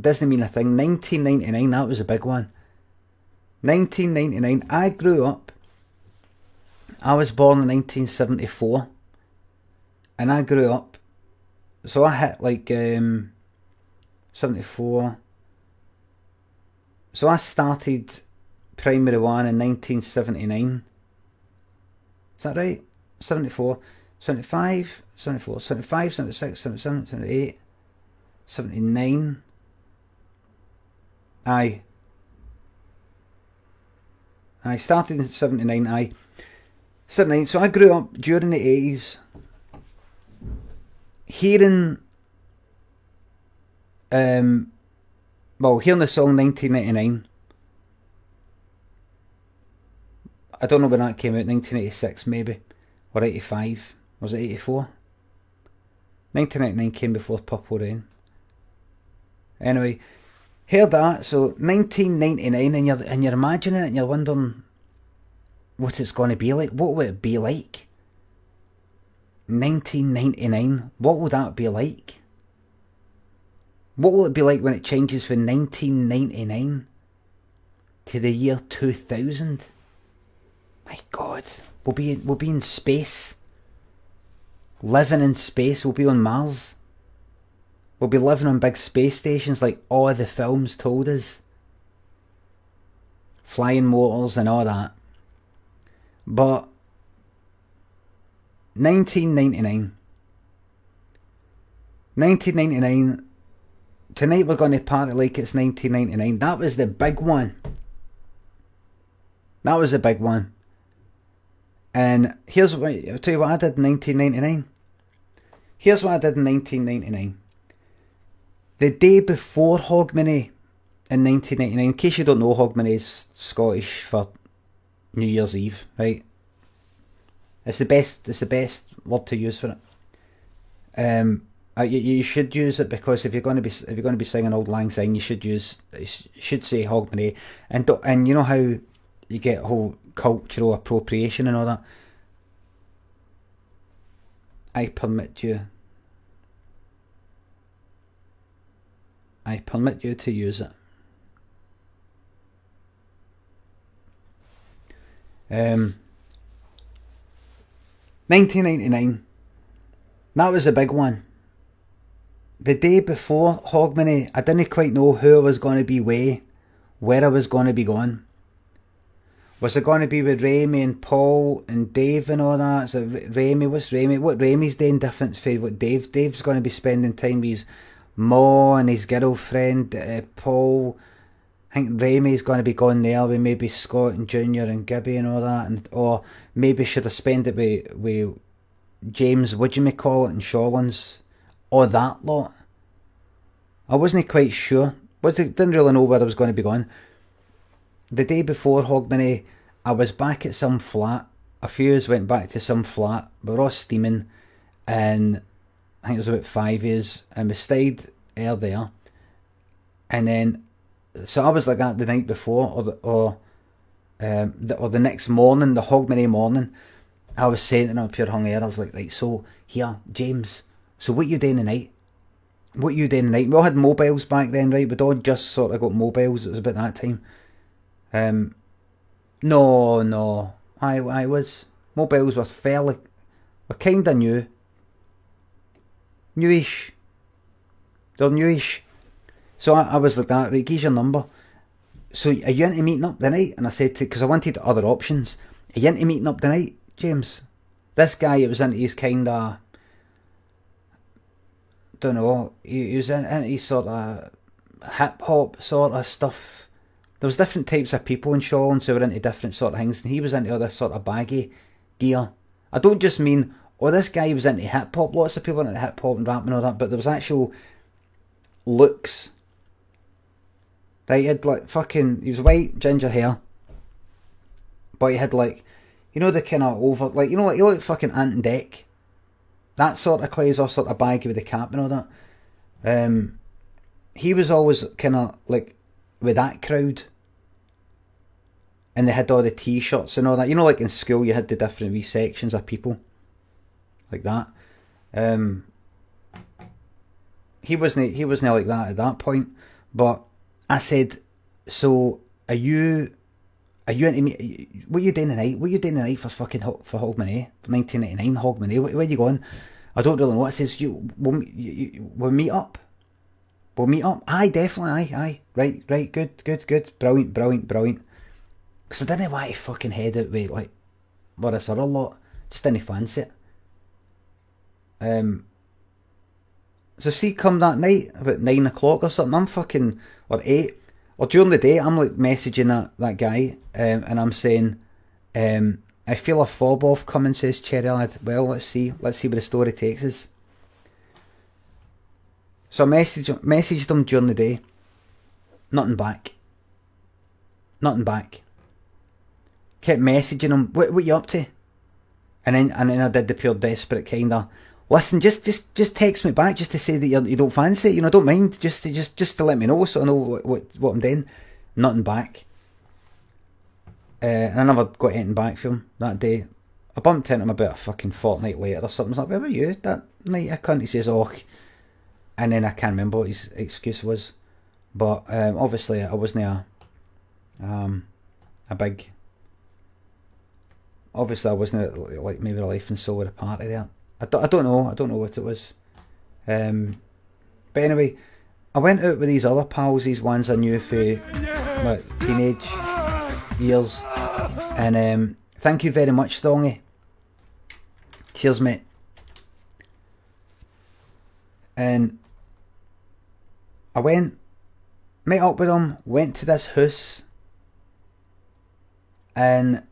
doesn't mean a thing. 1999, that was a big one. 1999, I grew up, I was born in 1974, and I grew up, so I hit like 74, so I started primary one in 1979, is that right? 74, 75, 74, 75, 76, 77, 78, 79, I started in 79, 79, so I grew up during the 80s, hearing hearing the song 1999. I don't know when that came out, 1986 maybe, or 85, was it 84? 1999 came before Purple Rain. Anyway, heard that, so 1999, and you're imagining it, and you're wondering what it's going to be like. What would it be like? 1999, what would that be like? What will it be like when it changes from 1999 to the year 2000? My God, we'll be in space. Living in space, we'll be on Mars. We'll be living on big space stations like all the films told us. Flying motors and all that. But 1999, tonight we're going to party like it's 1999. That was the big one. That was the big one. And here's what, I'll tell you what I did in 1999. Here's what I did in 1999. The day before Hogmanay in 1999, in case you don't know, Hogmanay is Scottish for New Year's Eve, right? It's the best word to use for it. You should use it, because if you're going to be singing Auld Lang Syne, you should say Hogmanay, and you know how you get whole cultural appropriation and all that. I permit you to use it. 1999, that was a big one. The day before Hogmanay, I didn't quite know who I was going to be with, where I was going to be going. Was it going to be with Remy and Paul and Dave and all that? So Remy, what's Remy? What Remy's doing different for what Dave? Dave's going to be spending time with his ma and his girlfriend, Paul. I think Remy's going to be going there with maybe Scott and Junior and Gibby and all that, or maybe should I spend it with James, whatchamacallit, and Shawlands, or that lot. I wasn't quite sure. Didn't really know where I was going to be going. The day before Hogmanay, I was back at some flat. A few of us went back to some flat. We were all steaming, and I think it was about 5 years, and we stayed there. And then, so I was like that the night before, or the next morning, the Hogmanay morning. I was saying to them, pure hung air. I was like, right, so here, James. So what you doing tonight? What you doing tonight? We all had mobiles back then, right? We'd all just sort of got mobiles. It was about that time. No, I was. Mobiles were kind of new. Newish. They're newish. So I was like that, right, give your number. So are you into meeting up tonight? And I said because I wanted other options. Are you into meeting up tonight, James? This guy, it was into his kind of, don't know, he was into his sort of hip hop sort of stuff. There was different types of people in Shawlands who were into different sort of things, and he was into all this sort of baggy gear. I don't just mean, this guy was into hip hop. Lots of people were into hip hop and rap and all that, but there was actual looks. Right, he had like he was white, ginger hair, but he had like, you know, the kind of over, like, you know, like fucking Ant and Dec. That sort of clothes, or sort of baggy with the cap and all that. He was always kind of like with that crowd, and they had all the t-shirts and all that. You know, like in school you had the different wee sections of people like that. He wasn't like that at that point, But I said, so are you into me? What are you doing tonight? What are you doing tonight for fucking for Hogmanay? For 1999 Hogmanay? Where are you going? I don't really know. I says, we'll meet up. We'll meet up. Aye, definitely. Aye. Right. Good. Brilliant. Because I didn't want to fucking head out with like this other lot. Just didn't fancy it. So see, come that night about 9 o'clock or something, I'm fucking, or 8, or during the day, I'm like messaging that guy, and I'm saying, I feel a fob off coming, says Cherry Lad. Well, let's see where the story takes us. So I messaged him during the day. Nothing back. Kept messaging him. What you up to? And then I did the pure desperate kind of, listen, just text me back just to say that you don't fancy it. You know, don't mind. Just to let me know so I know what I'm doing. Nothing back. And I never got anything back from him that day. I bumped into him about a fucking fortnight later or something. I was like, where were you that night? I couldn't. He says, oh. And then I can't remember what his excuse was. But obviously I wasn't a big... Obviously I wasn't like maybe a life and soul of the party there. I don't know what it was. But anyway, I went out with these other pals, these ones I knew for like teenage years. And thank you very much, Stongy. Cheers, mate. And I met up with them, went to this house, and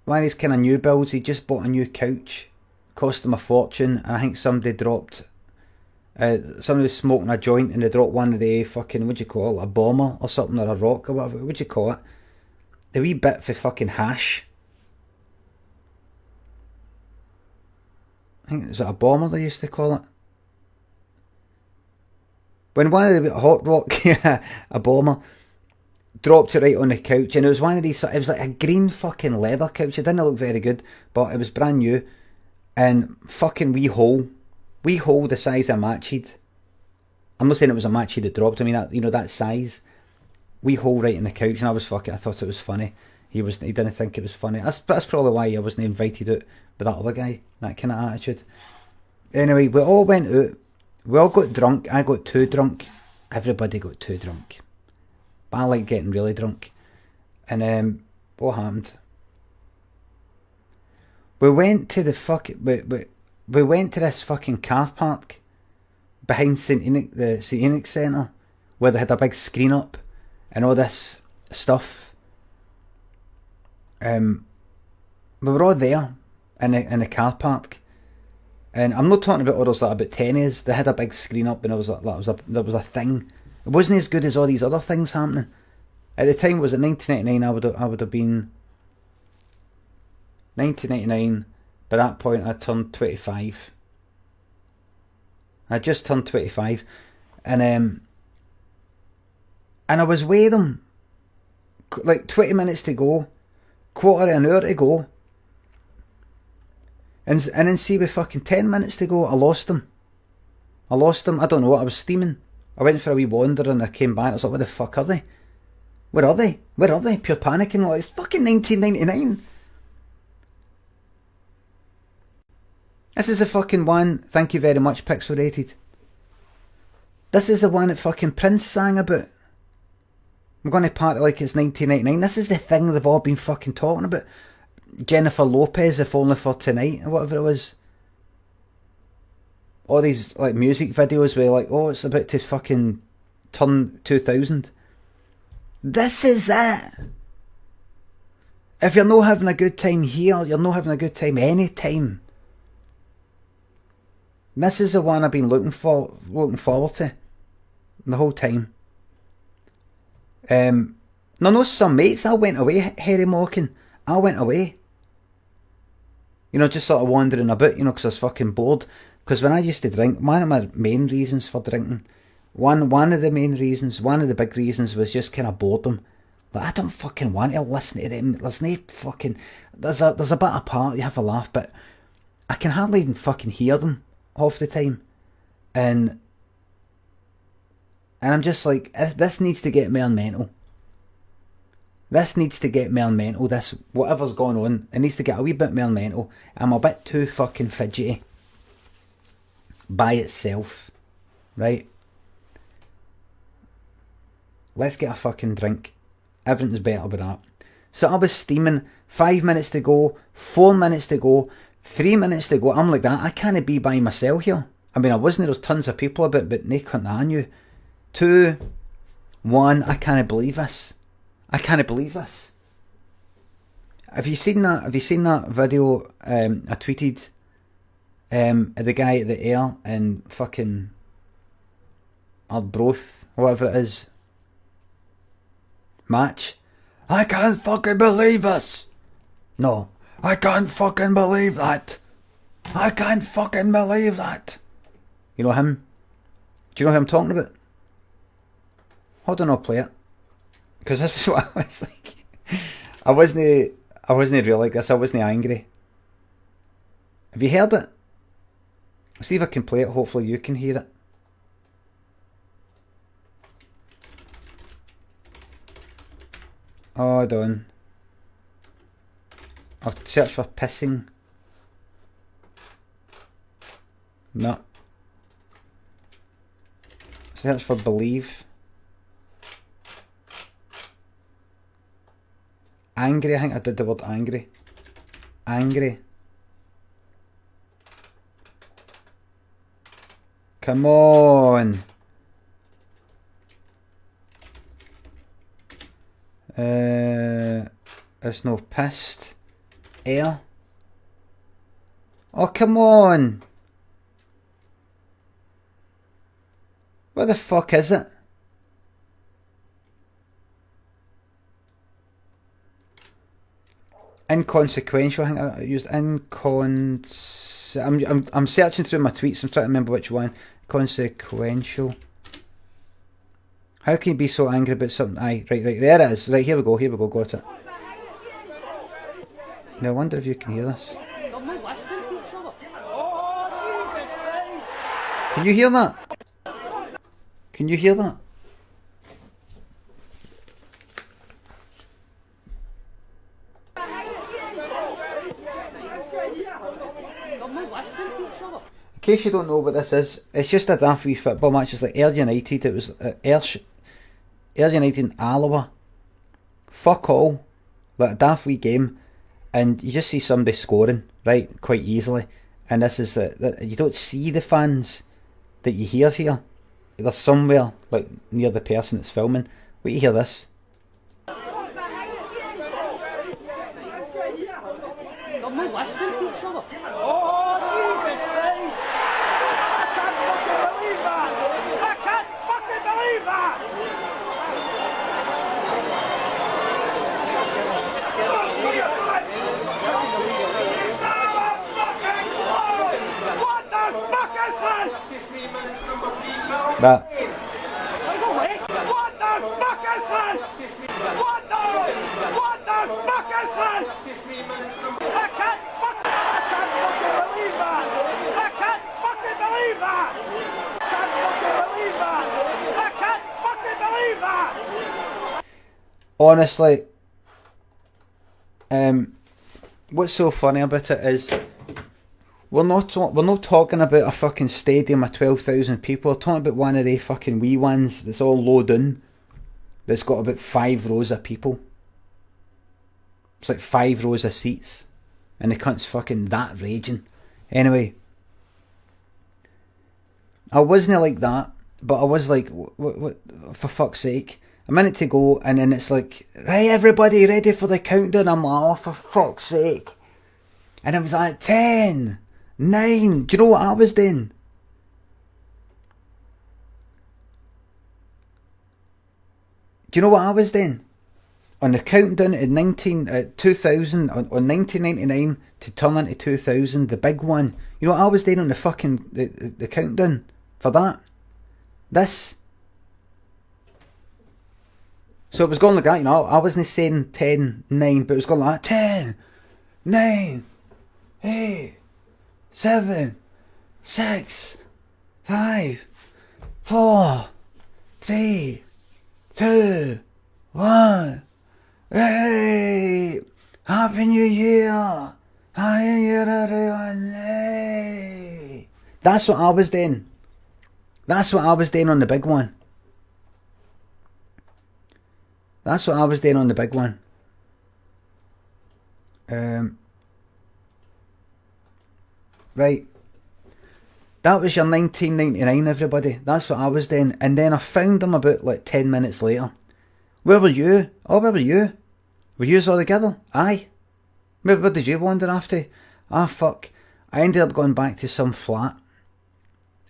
one of these kind of new builds, he just bought a new couch, cost him a fortune, and I think somebody was smoking a joint and they dropped one of the fucking, what'd you call it, a bomber or something, or a rock or whatever, what'd you call it, the wee bit for fucking hash. I think it was a bomber they used to call it. When one of the hot rock, a bomber, dropped it right on the couch, and it was one of these, it was like a green fucking leather couch. It didn't look very good, but it was brand new, and fucking wee hole the size of a match head. I'm not saying it was a match head that dropped, I mean, that size, wee hole right in the couch, and I thought it was funny. He didn't think it was funny. That's probably why I wasn't invited out with that other guy, that kind of attitude. Anyway, we all went out, we all got drunk. I got too drunk, everybody got too drunk. I like getting really drunk. And what happened? We went to we went to this fucking car park behind the St Enoch Centre, where they had a big screen up and all this stuff. We were all there in the car park, and I'm not talking about others that about tennies. They had a big screen up, and there was a thing. It wasn't as good as all these other things happening. At the time, was it 1999? I would have been 1999. By that point, I turned 25. I just turned 25, and I was with them like 20 minutes to go, quarter of an hour to go, and then see with fucking 10 minutes to go, I lost them. I don't know what, I was steaming. I went for a wee wander and I came back. I was like, where the fuck are they? Where are they? Pure panicking. Like, it's fucking 1999. This is the fucking one. Thank you very much, Pixelated. This is the one that fucking Prince sang about. I'm going to party like it's 1999. This is the thing they've all been fucking talking about. Jennifer Lopez, if only for tonight, or whatever it was. All these like music videos where like, oh, it's about to fucking turn 2000. This is it. If you're not having a good time here, you're not having a good time any time. This is the one I've been looking forward to the whole time. No, some mates, I went away, Harry Mocking. I went away. You know, just sort of wandering about, you know, because I was fucking bored. Because when I used to drink, one of my main reasons for drinking, one of the big reasons was just kind of boredom. Like, I don't fucking want to listen to them. There's no fucking, there's a bit of part, you have a laugh, but I can hardly even fucking hear them half the time. And And I'm just like, this needs to get more mental. This needs to get more mental. This, whatever's going on, it needs to get a wee bit more mental. I'm a bit too fucking fidgety by itself, right? Let's get a fucking drink. Everything's better with that. So I was steaming, 5 minutes to go, 4 minutes to go, 3 minutes to go. I'm like that. I can't be by myself here. I mean, I wasn't. There's tons of people about, but they couldn't I knew. 2, 1. I can't believe this. I can't believe this. Have you seen that? Have you seen that video? I tweeted the guy at the air in fucking Arbroath, whatever it is, match. I can't fucking believe this. No, I can't fucking believe that. I can't fucking believe that. You know him? Do you know who I'm talking about? Hold on, I'll play it. Because this is what I was like. I wasn't real like this. I wasn't angry. Have you heard it? I'll see if I can play it. Hopefully you can hear it. Hold on. I'll search for pissing. No. Search for believe. Angry, I think I did the word angry. Angry. Come on. It's no pissed. Air. Oh, come on. What the fuck is it? Inconsequential. I think I used I'm searching through my tweets. I'm trying to remember which one. Consequential. How can you be so angry about something? Aye, right, there it is. Right, here we go, got it. Now I wonder if you can hear this. Can you hear that? Can you hear that? In case you don't know what this is, it's just a daft wee football match. It's like Ayr United. It was Ayr United in Alloa. Fuck all. Like a daft wee game. And you just see somebody scoring, right, quite easily. And this is you don't see the fans that you hear here. They're somewhere like near the person that's filming. Wait, you hear this? That. What the fuck is this? What the fuck is this? I can't fucking believe that! I can't fucking believe that! I can't fucking believe that! Honestly, what's so funny about it is we're not talking about a fucking stadium of 12,000 people. We're talking about one of the fucking wee ones that's all low down, that's got about 5 rows of people. It's like 5 rows of seats, and the cunt's fucking that raging. Anyway, I wasn't like that, but I was like, what for fuck's sake. A minute to go, and then it's like, right, everybody ready for the countdown? I'm like, oh, for fuck's sake. And it was like 10, 9. Do you know what I was doing? Do you know what I was doing? On the countdown in 2000, on 1999 to turn into 2000, the big one. You know what I was doing on the fucking the countdown for that? This. So it was going like that, you know. I wasn't saying 10, 9, but it was going like that. 10, 9, 8, 7, 6, 5, 4, 3, 2, 1. Hey! Happy New Year! Happy New Year, everyone! Hey! That's what I was doing. That's what I was doing on the big one. That's what I was doing on the big one. Right. That was your 1999, everybody. That's what I was doing. And then I found them about like 10 minutes later. Where were you? Oh, where were you? Were you all together? Aye. Where did you wander off to? Ah, fuck. I ended up going back to some flat.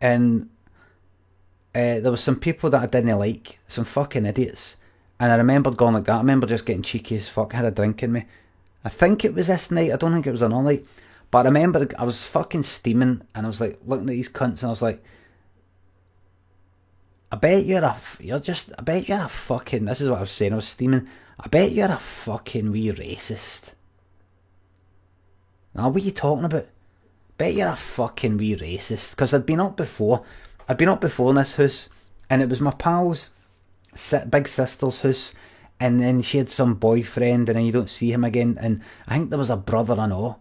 And there was some people that I didn't like. Some fucking idiots. And I remembered going like that. I remember just getting cheeky as fuck. I had a drink in me. I think it was this night. I don't think it was another night. But I remember I was fucking steaming. And I was like looking at these cunts. And I was like, I bet you're a fucking, this is what I was saying, I was steaming. I bet you're a fucking wee racist. Now, what are you talking about? Bet you're a fucking wee racist. Because I'd been up before. I'd been up before in this house. And it was my pal's big sister's house. And then she had some boyfriend. And then you don't see him again. And I think there was a brother I know.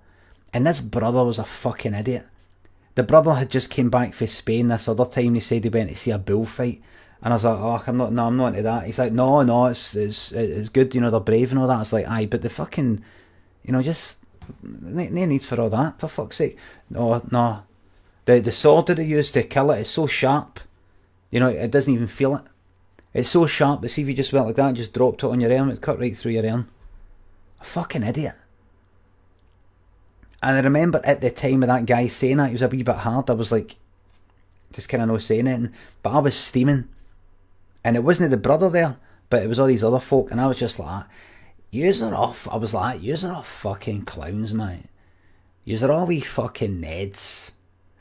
And this brother was a fucking idiot. The brother had just came back from Spain this other time. He said he went to see a bullfight. And I was like, oh, I'm not into that. He's like, no, it's good, you know, they're brave and all that. I was like, aye, but the fucking, you know, just, no need for all that, for fuck's sake. No. The sword that they used to kill it is so sharp, you know, it doesn't even feel it. It's so sharp that see if you just went like that and just dropped it on your arm, it cut right through your arm. A fucking idiot. And I remember at the time of that guy saying that, he was a wee bit hard. I was like, just kind of no saying anything. But I was steaming. And it wasn't the brother there, but it was all these other folk. And I was just like, yous are off. I was like, yous are all fucking clowns, man. Yous are all wee fucking Neds.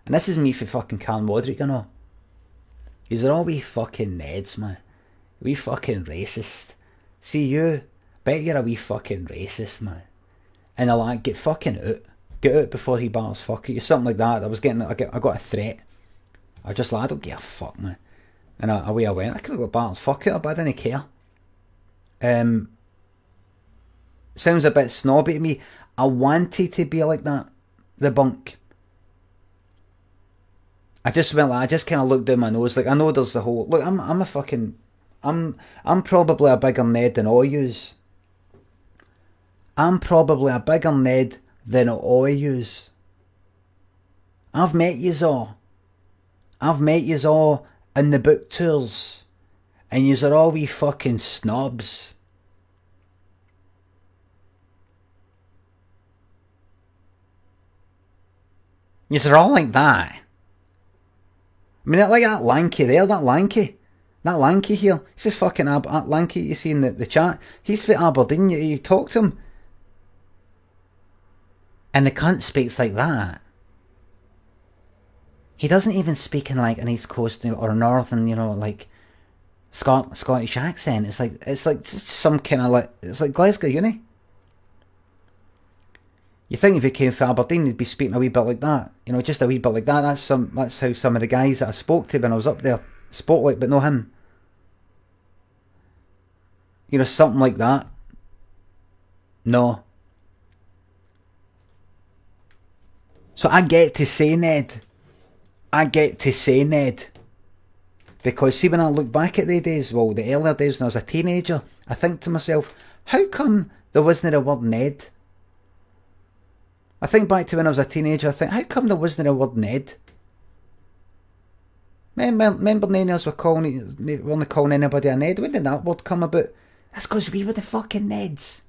And this is me for fucking Carl Modric, you know. Yous are all wee fucking Neds, man. Wee fucking racist. See you, bet you're a wee fucking racist, man. And I like, get fucking out. Get out before he bars fuck you. Something like that. I got a threat. I was just like, I don't give a fuck, man. And away I went. I could have got bars fuck it, but I didn't care. Sounds a bit snobby to me. I wanted to be like that. The bunk. I just went like, I just kind of looked down my nose. Like, I know there's the whole, look, I'm a fucking, I'm probably a bigger Ned than all yous. I'm probably a bigger Ned than all yous. I've met yous all. I've met yous all in the book tours. And yous are all wee fucking snobs. Yous are all like that. I mean, like that lanky there, that lanky here. He's just fucking that lanky you see in the chat. He's for Aberdeen, you talk to him. And the cunt speaks like that. He doesn't even speak in like an East Coast or Northern, you know, like Scottish accent. It's like some kind of like, it's like Glasgow Uni. You think if he came from Aberdeen, he'd be speaking a wee bit like that, you know, just a wee bit like that. That's how some of the guys that I spoke to when I was up there spoke like, but no him. You know, something like that. No. So I get to say Ned. Because see, when I look back at the days, well, the earlier days when I was a teenager, I think to myself, how come there wasn't a word Ned? I think back to when I was a teenager, I think, how come there wasn't a word Ned? Remember none of us weren't calling anybody a Ned? When did that word come about? That's because we were the fucking Neds.